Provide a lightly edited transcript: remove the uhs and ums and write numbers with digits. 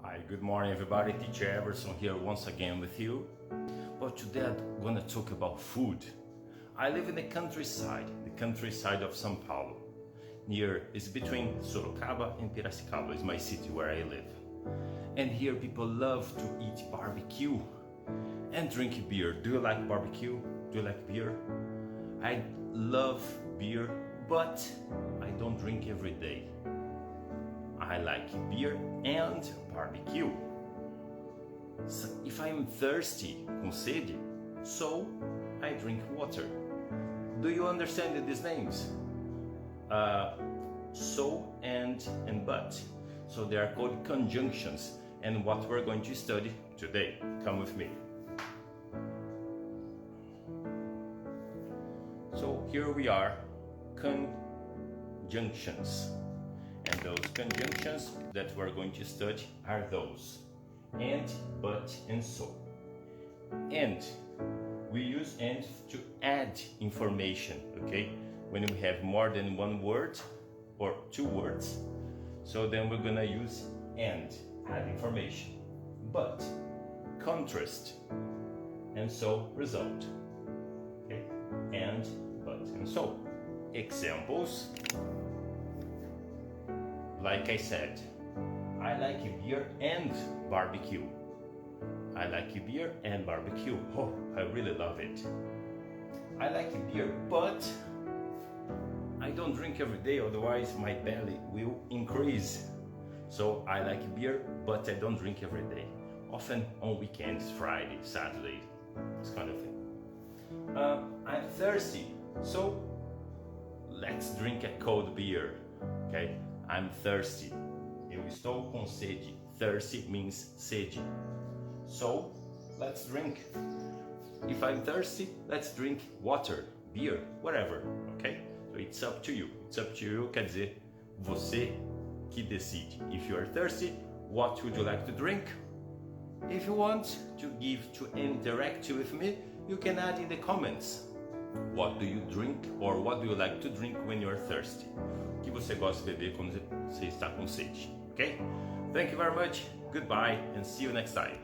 Hi, good morning everybody. Teacher Everson here once again with you. But today I'm gonna talk about food. I live in the countryside of São Paulo. It's between Sorocaba and Piracicaba is my city where I live. And here people love to eat barbecue and drink beer. Do you like barbecue? Do you like beer? I love beer, but I don't drink every day. I like beer and barbecue. So if I'm thirsty, com sede, so I drink water. Do you understand these names? So and but. So they are called conjunctions, and what we're going to study today. Come with me. So here we are, conjunctions. And those conjunctions that we're going to study are those: and, but, and so. And we use and to add information, okay? When we have more than one word or two words, so then we're gonna use and, add information. But, contrast, and so, result. Okay? And, but, and so. Examples. Like I said, I like beer and barbecue. I like beer and barbecue. Oh, I really love it. I like beer, but I don't drink every day, otherwise my belly will increase. So I like beer, but I don't drink every day. Often on weekends, Friday, Saturday, this kind of thing. I'm thirsty, so let's drink a cold beer, okay? I'm thirsty. Eu estou com sede. Thirsty means sede. So, let's drink. If I'm thirsty, let's drink water, beer, whatever, okay? So it's up to you. It's up to you, quer dizer, você que decide. If you are thirsty, what would you like to drink? If you want to interact with me, you can add in the comments. What do you drink or what do you like to drink when you are thirsty? O que você gosta de beber quando você está com sede, okay? Thank you very much, goodbye and see you next time.